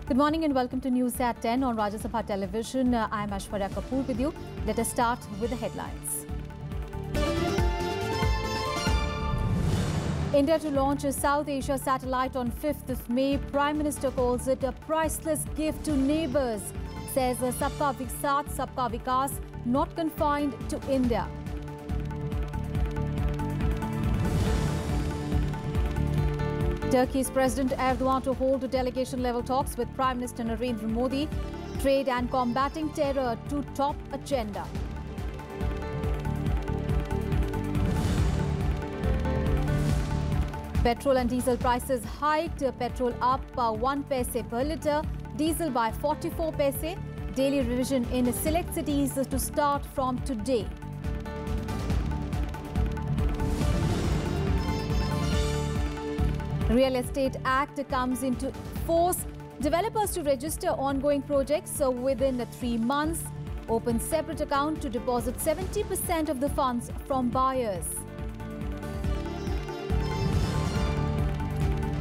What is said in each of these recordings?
Good morning and welcome to News at 10 on Rajya Sabha television. I am Ashwarya Kapoor with you. Let us start with the headlines. India to launch a South Asia satellite on 5th of May. Prime Minister calls it a priceless gift to neighbours. Says Sabka Viksat, Sabka Vikas, not confined to India. Turkey's President Erdogan to hold delegation-level talks with Prime Minister Narendra Modi. Trade and combating terror to top agenda. Petrol and diesel prices hiked. Petrol up 1 paise per litre, diesel by 44 paise. Daily revision in select cities to start from today. Real Estate Act comes into force. Developers to register ongoing projects within 3 months. Open separate account to deposit 70% of the funds from buyers.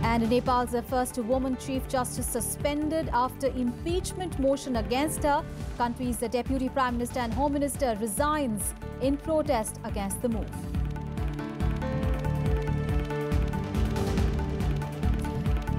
And Nepal's first woman Chief Justice suspended after impeachment motion against her. Country's Deputy Prime Minister and Home Minister resigns in protest against the move.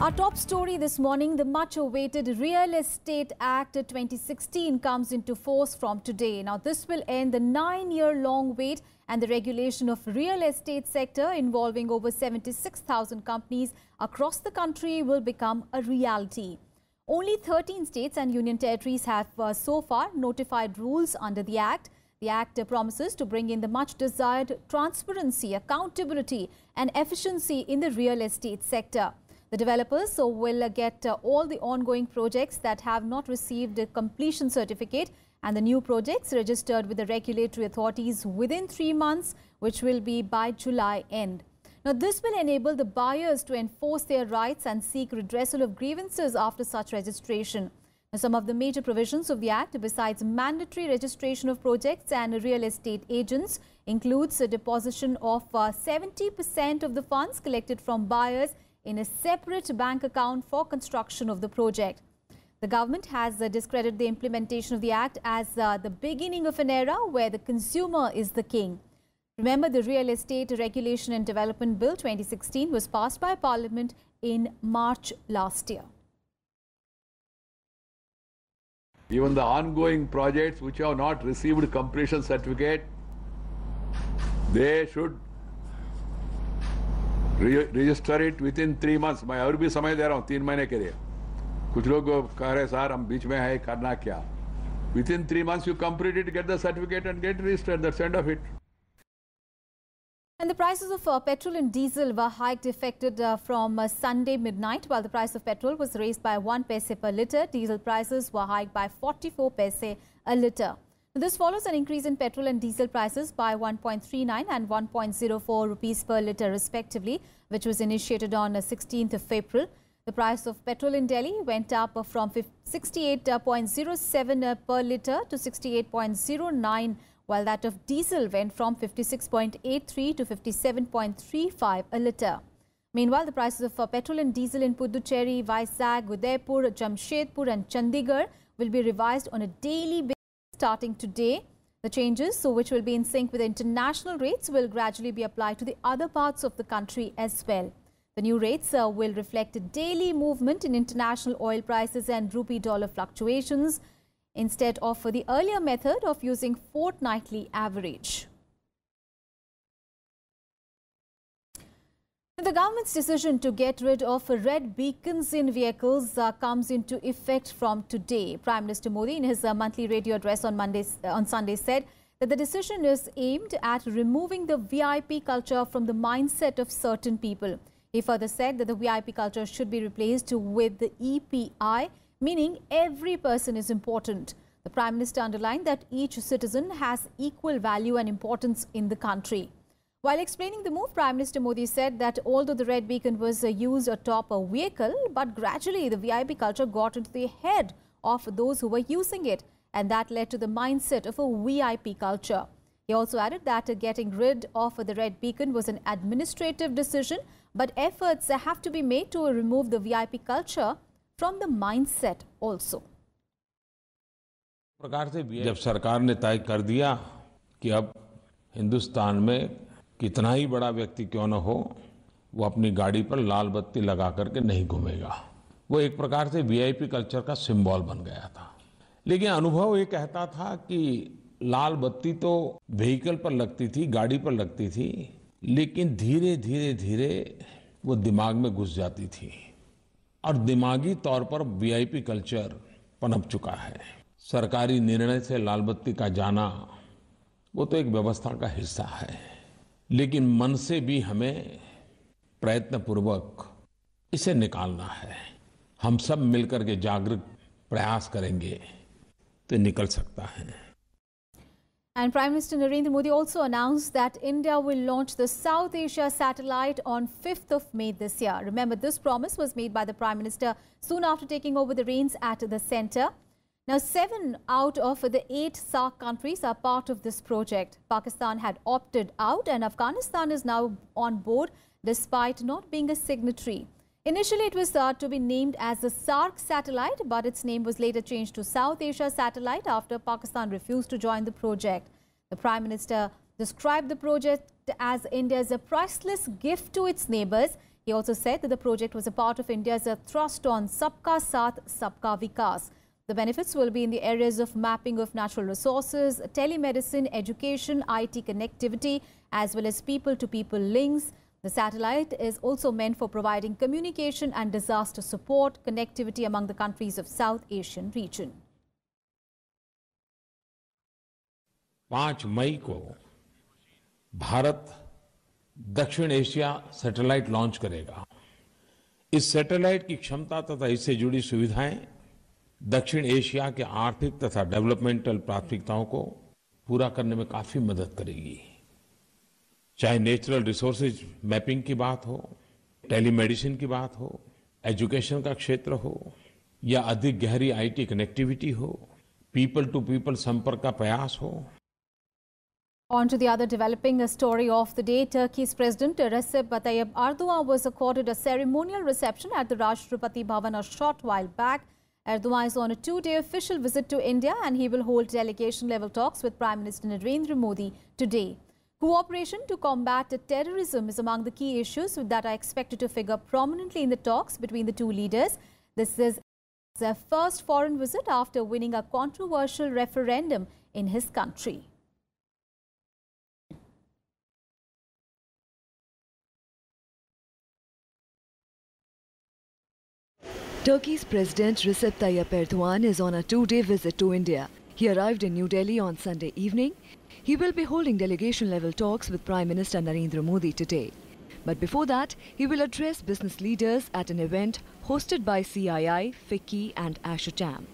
Our top story this morning, the much-awaited Real Estate Act 2016 comes into force from today. Now, this will end the 9-year-long wait and the regulation of real estate sector involving over 76,000 companies across the country will become a reality. Only 13 states and union territories have so far notified rules under the Act. The Act promises to bring in the much-desired transparency, accountability and efficiency in the real estate sector. The developers will get all the ongoing projects that have not received a completion certificate and the new projects registered with the regulatory authorities within 3 months, which will be by July end. Now, this will enable the buyers to enforce their rights and seek redressal of grievances after such registration. Now, some of the major provisions of the Act, besides mandatory registration of projects and real estate agents, includes a deposition of 70% of the funds collected from buyers in a separate bank account for construction of the project. The government has discredited the implementation of the Act as the beginning of an era where the consumer is the king. Remember, the Real Estate Regulation and Development Bill 2016 was passed by Parliament in March last year. Even the ongoing projects which have not received completion certificate, they should register it within 3 months. मैं और भी समय दे रहा हूँ 3 महीने के लिए. कुछ लोग कह रहे सर हम बीच में है करना क्या? Within 3 months you complete it, get the certificate and get registered. That's the end of it. And the prices of petrol and diesel were hiked effective from Sunday midnight. While the price of petrol was raised by 1 paise per litre, diesel prices were hiked by 44 paise a litre. This follows an increase in petrol and diesel prices by 1.39 and 1.04 rupees per litre respectively, which was initiated on 16th of April. The price of petrol in Delhi went up from 68.07 per litre to 68.09, while that of diesel went from 56.83 to 57.35 a litre. Meanwhile, the prices of petrol and diesel in Puducherry, Vizag, Udaipur, Jamshedpur and Chandigarh will be revised on a daily basis starting today. The changes, which will be in sync with international rates, will gradually be applied to the other parts of the country as well. The new rates will reflect a daily movement in international oil prices and rupee-dollar fluctuations instead of the earlier method of using fortnightly average. The government's decision to get rid of red beacons in vehicles comes into effect from today. Prime Minister Modi, in his monthly radio address on Sunday, said that the decision is aimed at removing the VIP culture from the mindset of certain people. He further said that the VIP culture should be replaced with the EPI, meaning every person is important. The Prime Minister underlined that each citizen has equal value and importance in the country. While explaining the move, Prime Minister Modi said that although the red beacon was used atop a vehicle, but gradually the VIP culture got into the head of those who were using it, and that led to the mindset of a VIP culture. He also added that getting rid of the red beacon was an administrative decision, but efforts have to be made to remove the VIP culture from the mindset also. प्रकार से जब सरकार ने तय कर दिया कि अब हिंदुस्तान में कितना ही बड़ा व्यक्ति क्यों न हो, वो अपनी गाड़ी पर लाल बत्ती लगा करके नहीं घूमेगा। वो एक प्रकार से वीआईपी कल्चर का सिंबल बन गया था। लेकिन अनुभव ये कहता था कि लाल बत्ती तो व्हीकल पर लगती थी, गाड़ी पर लगती थी, लेकिन धीरे धीरे धीरे वो दिमाग में घुस जाती थी और दिमागी तौर पर वीआईपी कल्चर पनप चुका है। सरकारी निर्णय से लाल बत्ती का जाना वो तो एक व्यवस्था का हिस्सा है, लेकिन मन से भी हमें प्रयत्नपूर्वक इसे निकालना है। हम सब मिलकर के जागरूक प्रयास करेंगे तो निकल सकता है। And Prime Minister Narendra Modi also announced that India will launch the South Asia satellite on 5th of May this year. Remember, this promise was made by the Prime Minister soon after taking over the reins at the centre. Now, 7 out of the 8 SAARC countries are part of this project. Pakistan had opted out and Afghanistan is now on board despite not being a signatory. Initially, it was thought to be named as the SAARC satellite, but its name was later changed to South Asia satellite after Pakistan refused to join the project. The Prime Minister described the project as India's priceless gift to its neighbours. He also said that the project was a part of India's thrust on Sabka Saath, Sabka Vikas. The benefits will be in the areas of mapping of natural resources, telemedicine, education, IT connectivity, as well as people-to-people links. The satellite is also meant for providing communication and disaster support, connectivity among the countries of South Asian region. 5 मई को भारत दक्षिण Asia satellite launch करेगा। इस satellite की क्षमता तथा इससे जुड़ी सुविधाएं दक्षिण एशिया के आर्थिक तथा डेवलपमेंटल प्राथमिकताओं को पूरा करने में काफी मदद करेगी। चाहे नेचुरल रिसोर्सेज मैपिंग की बात हो, टेलीमेडिसिन की बात हो, एजुकेशन का क्षेत्र हो या अधिक गहरी आईटी कनेक्टिविटी हो, पीपल टू पीपल संपर्क का प्रयास हो। On to the other developing story of the day. Turkey's President Recep Tayyip Erdogan was accorded a ceremonial reception at the Rashtrapati Bhavan a short while back. Erdogan is on a 2-day official visit to India and he will hold delegation-level talks with Prime Minister Narendra Modi today. Cooperation to combat terrorism is among the key issues that are expected to figure prominently in the talks between the two leaders. This is their first foreign visit after winning a controversial referendum in his country. Turkey's President Recep Tayyip Erdogan is on a 2-day visit to India. He arrived in New Delhi on Sunday evening. He will be holding delegation-level talks with Prime Minister Narendra Modi today. But before that, he will address business leaders at an event hosted by CII, FICCI and ASSOCHAM.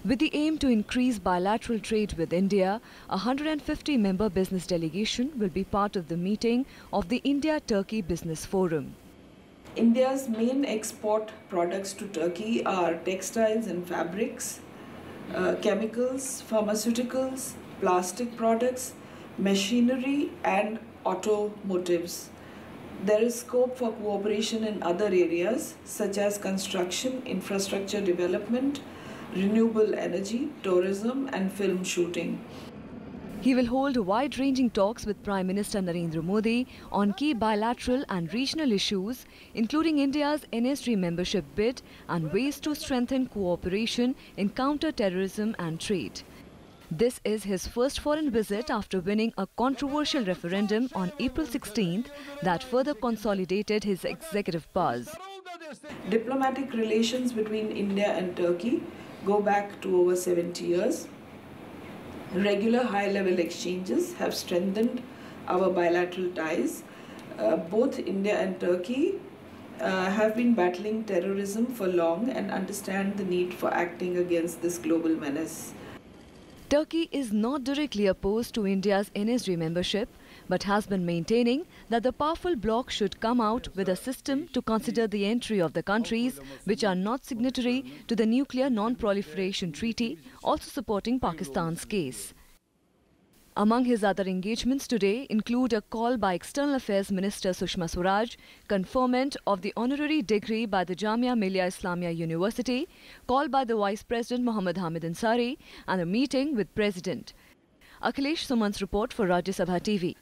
With the aim to increase bilateral trade with India, a 150-member business delegation will be part of the meeting of the India-Turkey Business Forum. India's main export products to Turkey are textiles and fabrics, chemicals, pharmaceuticals, plastic products, machinery and automotives. There is scope for cooperation in other areas such as construction, infrastructure development, renewable energy, tourism and film shooting. He will hold wide-ranging talks with Prime Minister Narendra Modi on key bilateral and regional issues, including India's NSG membership bid and ways to strengthen cooperation in counter-terrorism and trade. This is his first foreign visit after winning a controversial referendum on April 16th that further consolidated his executive powers. Diplomatic relations between India and Turkey go back to over 70 years. Regular high-level exchanges have strengthened our bilateral ties. Both India and Turkey have been battling terrorism for long and understand the need for acting against this global menace. Turkey is not directly opposed to India's NSG membership, but has been maintaining that the powerful bloc should come out with a system to consider the entry of the countries which are not signatory to the Nuclear Non-Proliferation Treaty, also supporting Pakistan's case. Among his other engagements today include a call by External Affairs Minister Sushma Swaraj, conferment of the honorary degree by the Jamia Millia Islamia University, call by the Vice President Muhammad Hamid Ansari, and a meeting with President. Akhilesh Suman's report for Rajya Sabha TV.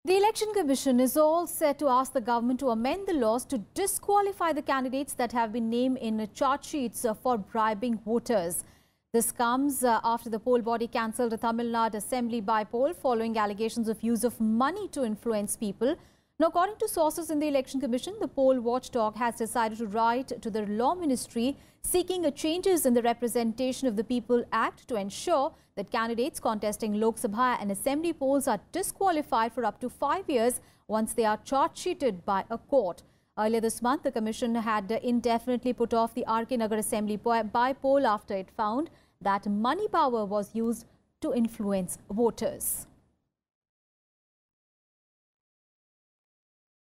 The Election Commission is all set to ask the government to amend the laws to disqualify the candidates that have been named in charge sheets for bribing voters. This comes after the poll body cancelled a Tamil Nadu Assembly by-poll following allegations of use of money to influence people. Now, according to sources in the Election Commission, the poll watchdog has decided to write to the Law Ministry seeking changes in the Representation of the People Act to ensure that candidates contesting Lok Sabha and Assembly polls are disqualified for up to 5 years once they are charge-sheeted by a court. Earlier this month, the Commission had indefinitely put off the RK Nagar Assembly by-poll after it found that money power was used to influence voters.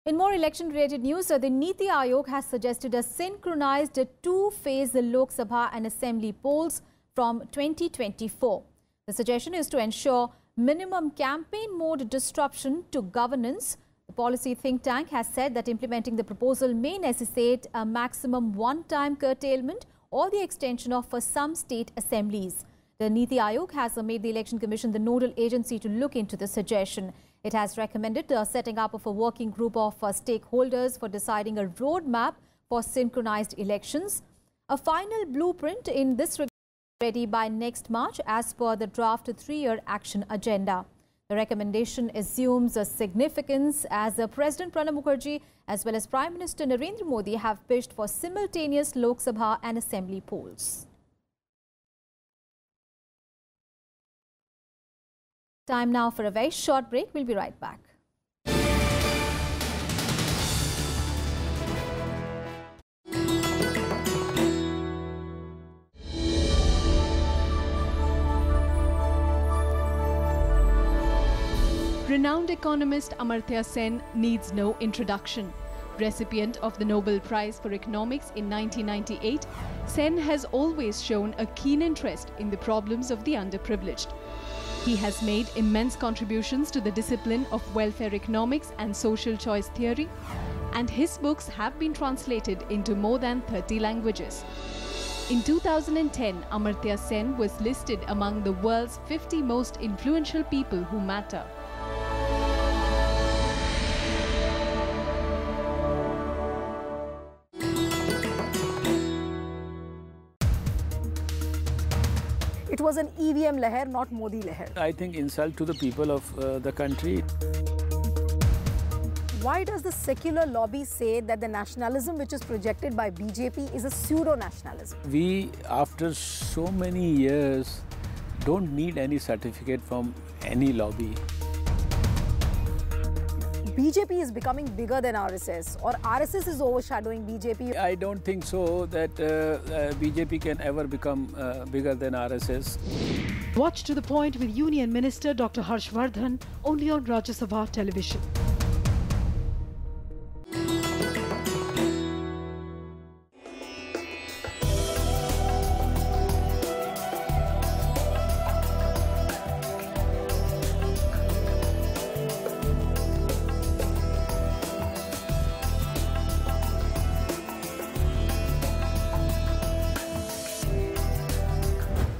In more election-related news, the Niti Aayog has suggested a synchronized two-phase Lok Sabha and Assembly polls from 2024. The suggestion is to ensure minimum campaign mode disruption to governance. The policy think tank has said that implementing the proposal may necessitate a maximum one-time curtailment or the extension of some state assemblies. The Niti Aayog has made the Election Commission the nodal agency to look into the suggestion. It has recommended the setting up of a working group of stakeholders for deciding a roadmap for synchronized elections. A final blueprint in this regard will be ready by next March as per the draft 3-year action agenda. The recommendation assumes a significance as President Pranab Mukherjee as well as Prime Minister Narendra Modi have pitched for simultaneous Lok Sabha and Assembly polls. Time now for a very short break. We'll be right back. Renowned economist Amartya Sen needs no introduction. Recipient of the Nobel Prize for Economics in 1998, Sen has always shown a keen interest in the problems of the underprivileged. He has made immense contributions to the discipline of welfare economics and social choice theory, and his books have been translated into more than 30 languages. In 2010, Amartya Sen was listed among the world's 50 most influential people who matter. It was an EVM leher, not Modi leher. I think insult to the people of the country. Why does the secular lobby say that the nationalism which is projected by BJP is a pseudo-nationalism? We, after so many years, don't need any certificate from any lobby. BJP is becoming bigger than RSS, or RSS is overshadowing BJP. I don't think so that BJP can ever become bigger than RSS. Watch To The Point with Union Minister Dr. Harshvardhan only on Rajya Sabha television.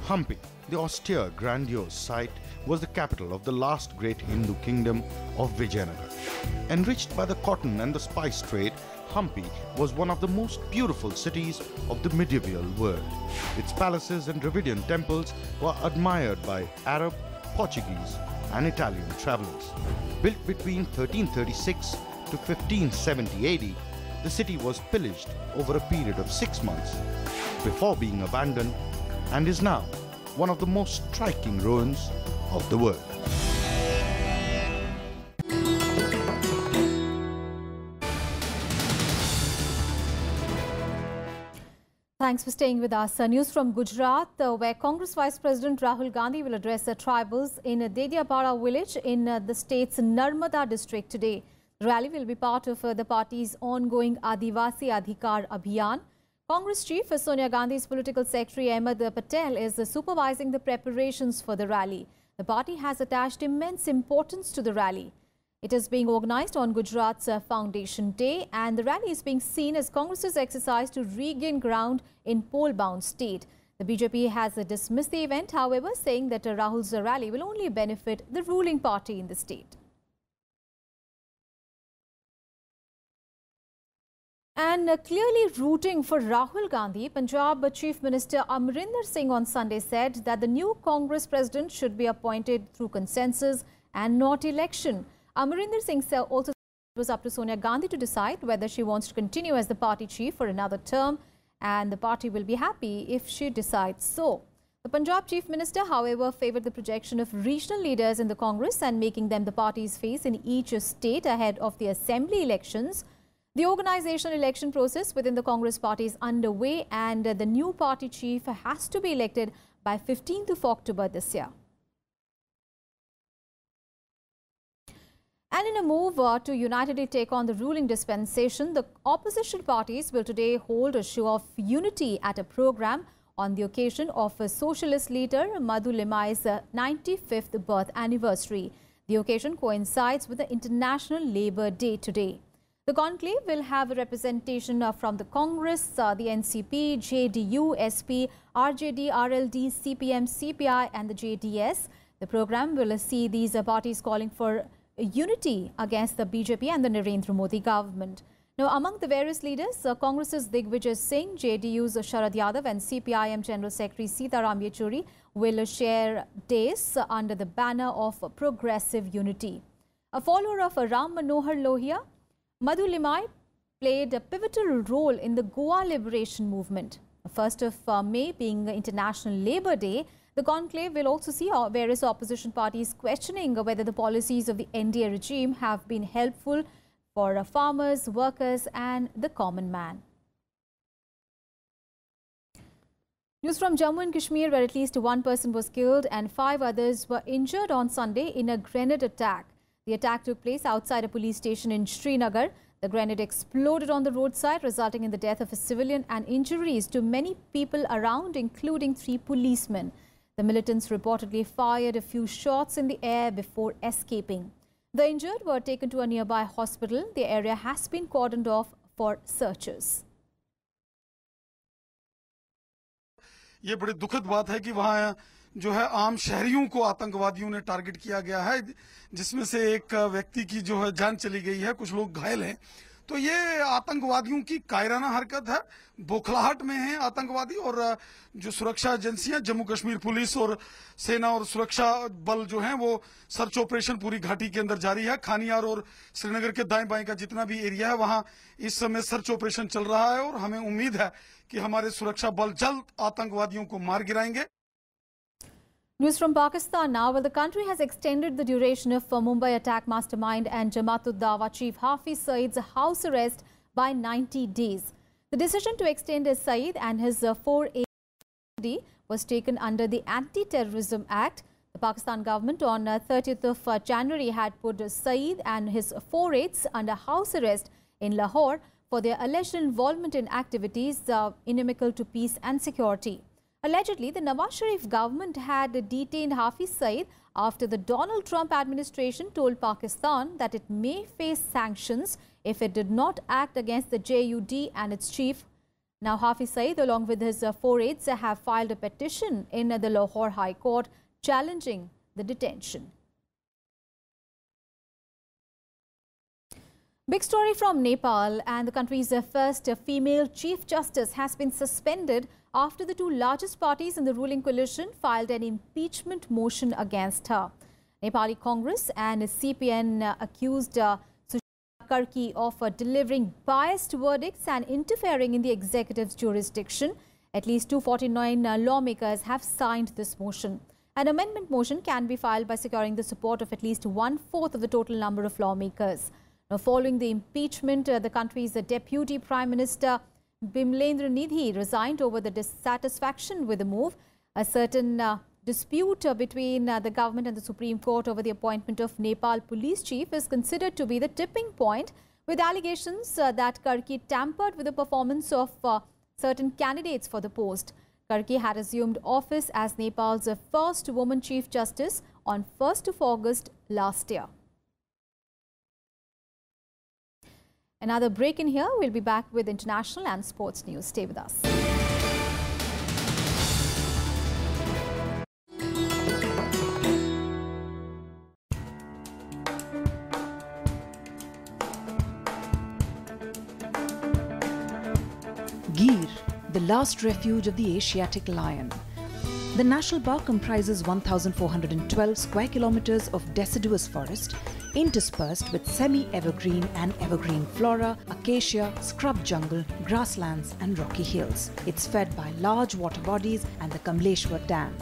Hampi, the austere, grandiose site, was the capital of the last great Hindu kingdom of Vijayanagar. Enriched by the cotton and the spice trade, Hampi was one of the most beautiful cities of the medieval world. Its palaces and Dravidian temples were admired by Arab, Portuguese and Italian travelers. Built between 1336 to 1570 AD, the city was pillaged over a period of 6 months before being abandoned, and is now one of the most striking ruins of the world. Thanks for staying with us. News from Gujarat, where Congress Vice President Rahul Gandhi will address the tribals in Dediapara village in the state's Narmada district today. The rally will be part of the party's ongoing Adivasi Adhikar Abhiyan. Congress Chief Sonia Gandhi's political secretary Ahmed Patel is supervising the preparations for the rally. The party has attached immense importance to the rally. It is being organized on Gujarat's Foundation Day, and the rally is being seen as Congress's exercise to regain ground in poll-bound state. The BJP has dismissed the event, however, saying that Rahul's rally will only benefit the ruling party in the state. And clearly rooting for Rahul Gandhi, Punjab Chief Minister Amarinder Singh on Sunday said that the new Congress president should be appointed through consensus and not election. Amarinder Singh also said it was up to Sonia Gandhi to decide whether she wants to continue as the party chief for another term, and the party will be happy if she decides so. The Punjab Chief Minister, however, favoured the projection of regional leaders in the Congress and making them the party's face in each state ahead of the assembly elections. The organisation election process within the Congress party is underway, and the new party chief has to be elected by 15th of October this year. And in a move to unitedly take on the ruling dispensation, the opposition parties will today hold a show of unity at a program on the occasion of socialist leader Madhu Limai's 95th birth anniversary. The occasion coincides with the International Labour Day today. The conclave will have a representation from the Congress, the NCP, JDU, SP, RJD, RLD, CPM, CPI and the JDS. The program will see these parties calling for unity against the BJP and the Narendra Modi government. Now, among the various leaders, Congress's Digvijay Singh, JDU's Sharad Yadav and CPIM General Secretary Sitaram Yechuri will share days under the banner of progressive unity. A follower of Ram Manohar Lohia, Madhu Limai played a pivotal role in the Goa liberation movement. The 1st of May being International Labour Day, the conclave will also see various opposition parties questioning whether the policies of the NDA regime have been helpful for farmers, workers and the common man. News from Jammu and Kashmir, where at least one person was killed and 5 others were injured on Sunday in a grenade attack. The attack took place outside a police station in Srinagar. The grenade exploded on the roadside, resulting in the death of a civilian and injuries to many people around, including 3 policemen. The militants reportedly fired a few shots in the air before escaping. The injured were taken to a nearby hospital. The area has been cordoned off for searches. ये बड़ी दुखद बात है कि वहाँ जो है आम शहरियों को आतंकवादियों ने टारगेट किया गया है, जिसमें से एक व्यक्ति की जो है जान चली गई है, कुछ लोग घायल हैं। तो ये आतंकवादियों की कायराना हरकत है, बौखलाहट में है आतंकवादी। और जो सुरक्षा एजेंसियां, जम्मू कश्मीर पुलिस और सेना और सुरक्षा बल जो हैं वो सर्च ऑपरेशन पूरी घाटी के अंदर जारी है। खानियार और श्रीनगर के दाएं बाएं का जितना भी एरिया है वहां इस समय सर्च ऑपरेशन चल रहा है और हमें उम्मीद है कि हमारे सुरक्षा बल जल्द आतंकवादियों को मार गिराएंगे। News from Pakistan now. Well, the country has extended the duration of Mumbai attack mastermind and Jamaat-ud-Dawa chief Hafiz Saeed's house arrest by 90 days. The decision to extend Saeed and his 4A was taken under the Anti-Terrorism Act. The Pakistan government on 30th of January had put Saeed and his 4 aides under house arrest in Lahore for their alleged involvement in activities inimical to peace and security. Allegedly, the Nawaz Sharif government had detained Hafiz Saeed after the Donald Trump administration told Pakistan that it may face sanctions if it did not act against the JUD and its chief. Now, Hafiz Saeed, along with his 4 aides, have filed a petition in the Lahore High Court challenging the detention. Big story from Nepal, and the country's first female Chief Justice has been suspended after the 2 largest parties in the ruling coalition filed an impeachment motion against her. Nepali Congress and CPN accused Karki of delivering biased verdicts and interfering in the executive's jurisdiction. At least 249 lawmakers have signed this motion. An amendment motion can be filed by securing the support of at least 1/4 of the total number of lawmakers. Now, following the impeachment, the country's Deputy Prime Minister Bimlendra Nidhi resigned over the dissatisfaction with the move. A certain dispute between the government and the Supreme Court over the appointment of Nepal police chief is considered to be the tipping point, with allegations that Karki tampered with the performance of certain candidates for the post. Karki had assumed office as Nepal's first woman Chief Justice on 1st of August last year. Another break in here. We'll be back with international and sports news. Stay with us. Gir, the last refuge of the Asiatic lion. The national park comprises 1,412 square kilometers of deciduous forest, interspersed with semi-evergreen and evergreen flora, acacia, scrub jungle, grasslands and rocky hills. It's fed by large water bodies and the Kamleshwar Dam.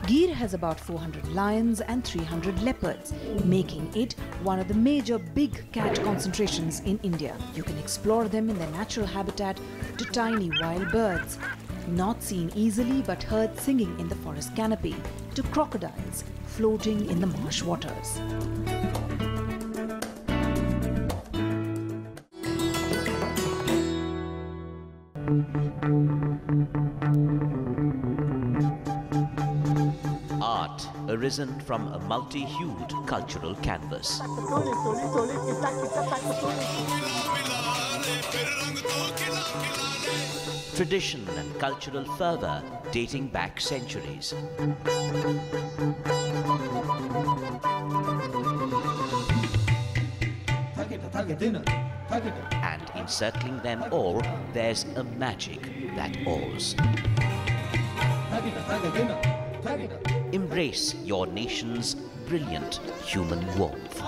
Gir has about 400 lions and 300 leopards, making it one of the major big cat concentrations in India. You can explore them in their natural habitat to tiny wild birds, not seen easily but heard singing in the forest canopy, to crocodiles floating in the marsh waters. Art arisen from a multi-hued cultural canvas. Tradition and cultural fervour dating back centuries. And encircling them all, there's a magic that awes. Embrace your nation's brilliant human warmth.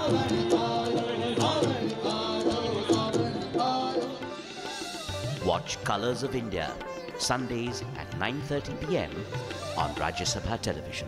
Watch Colours of India, Sundays at 9:30 p.m. on Rajya Sabha television.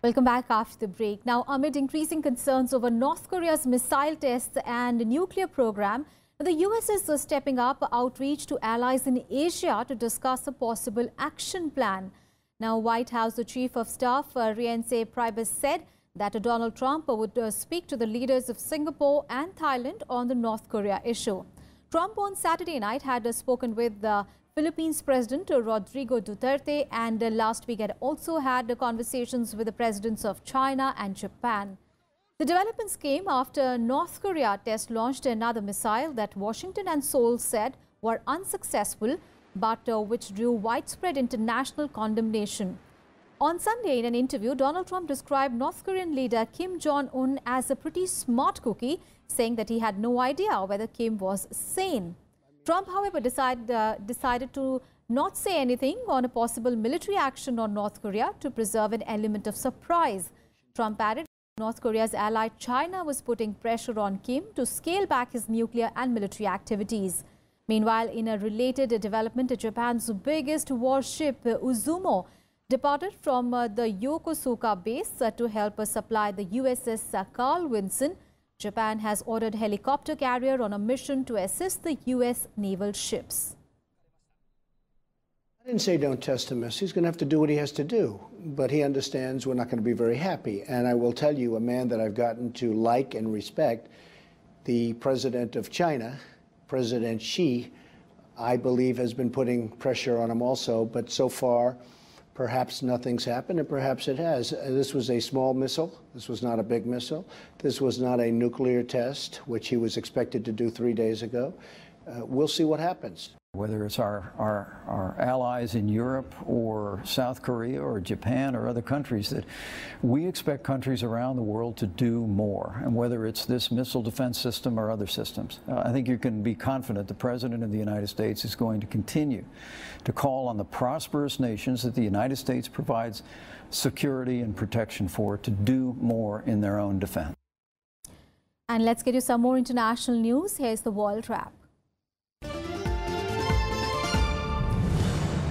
Welcome back after the break. Now, amid increasing concerns over North Korea's missile tests and nuclear program, the US is stepping up outreach to allies in Asia to discuss a possible action plan. Now, White House Chief of Staff Reince Priebus said that Donald Trump would speak to the leaders of Singapore and Thailand on the North Korea issue. Trump on Saturday night had spoken with the Philippines President Rodrigo Duterte, and last week had also had conversations with the presidents of China and Japan. The developments came after North Korea test launched another missile that Washington and Seoul said were unsuccessful, but which drew widespread international condemnation. On Sunday, in an interview, Donald Trump described North Korean leader Kim Jong-un as a pretty smart cookie, saying that he had no idea whether Kim was sane. Trump, however, decided to not say anything on a possible military action on North Korea to preserve an element of surprise. Trump added North Korea's ally China was putting pressure on Kim to scale back his nuclear and military activities. Meanwhile, in a related development, Japan's biggest warship, Uzumo, departed from the Yokosuka base to help supply the USS Carl Vinson. Japan has ordered a helicopter carrier on a mission to assist the U.S. naval ships. I didn't say don't test him. He's going to have to do what he has to do. But he understands we're not going to be very happy. And I will tell you, a man that I've gotten to like and respect, the president of China, President Xi, I believe has been putting pressure on him also. But so far, perhaps nothing's happened, and perhaps it has. This was a small missile. This was not a big missile. This was not a nuclear test, which he was expected to do 3 days ago. We'll see what happens. Whether it's our allies in Europe or South Korea or Japan or other countries, that we expect countries around the world to do more. And whether it's this missile defense system or other systems, I think you can be confident the President of the United States is going to continue to call on the prosperous nations that the United States provides security and protection for to do more in their own defense. And let's get you some more international news. Here's the world wrap.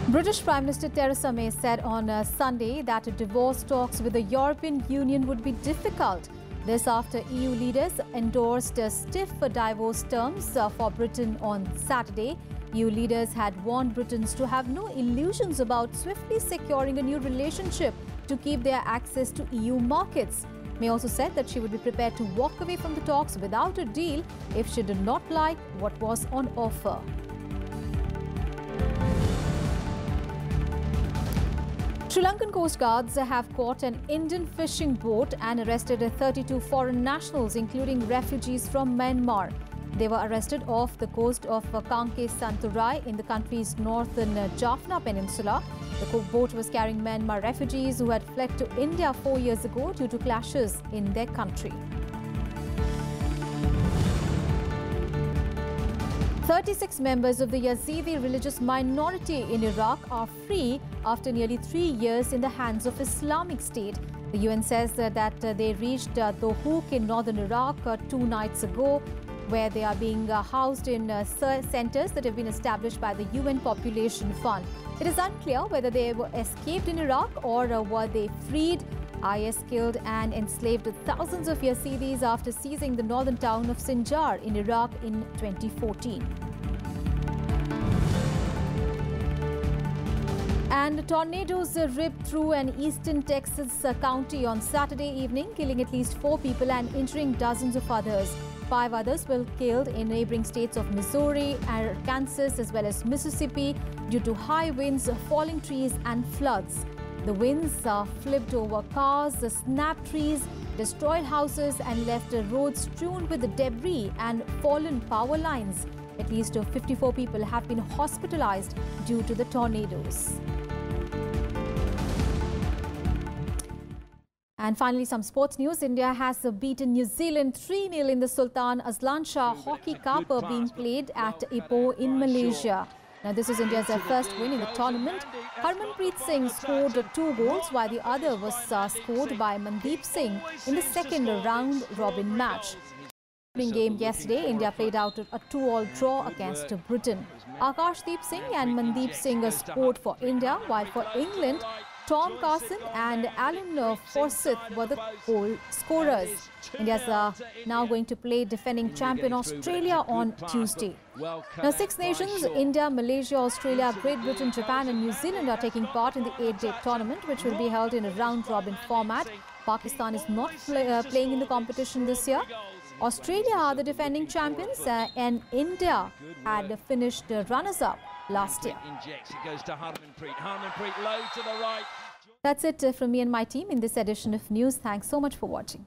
British Prime Minister Theresa May said on Sunday that divorce talks with the European Union would be difficult. This after EU leaders endorsed stiff divorce terms for Britain on Saturday. EU leaders had warned Britons to have no illusions about swiftly securing a new relationship to keep their access to EU markets. May also said that she would be prepared to walk away from the talks without a deal if she did not like what was on offer. Sri Lankan Coast Guards have caught an Indian fishing boat and arrested 32 foreign nationals, including refugees from Myanmar. They were arrested off the coast of Kanke Santurai in the country's northern Jaffna Peninsula. The boat was carrying Myanmar refugees who had fled to India 4 years ago due to clashes in their country. 36 members of the Yazidi religious minority in Iraq are free after nearly 3 years in the hands of Islamic State. The UN says that they reached Dohuk in northern Iraq 2 nights ago, where they are being housed in centers that have been established by the UN Population Fund. It is unclear whether they were escaped in Iraq or were they freed. IS killed and enslaved thousands of Yazidis after seizing the northern town of Sinjar in Iraq in 2014. And tornadoes ripped through an eastern Texas county on Saturday evening, killing at least 4 people and injuring dozens of others. 5 others were killed in neighboring states of Missouri, Arkansas, as well as Mississippi due to high winds, falling trees and floods. The winds flipped over cars, snapped trees, destroyed houses and left roads strewn with debris and fallen power lines. At least 54 people have been hospitalized due to the tornadoes. And finally, some sports news. India has beaten New Zealand 3-0 in the Sultan Azlan Shah Hockey Cup being played at Ipoh in Malaysia. Now, this is India's first win in the tournament. Harmanpreet Singh scored 2 goals, while the other was scored by Mandeep Singh in the second round-robin match. In game yesterday, India played out a 2-all draw against Britain. Akashdeep Singh and Mandeep Singh scored for India, while for England, Tom Carson and Alan Forsyth were the goal scorers. India is now going to play defending champion Australia on Tuesday. Now, 6 nations, India, Malaysia, Australia, Great Britain, Japan and New Zealand are taking part in the 8-day tournament, which will be held in a round-robin format. Pakistan is not playing in the competition this year. Australia are the defending champions and India had finished runners-up last year. That's it from me and my team in this edition of News. Thanks so much for watching.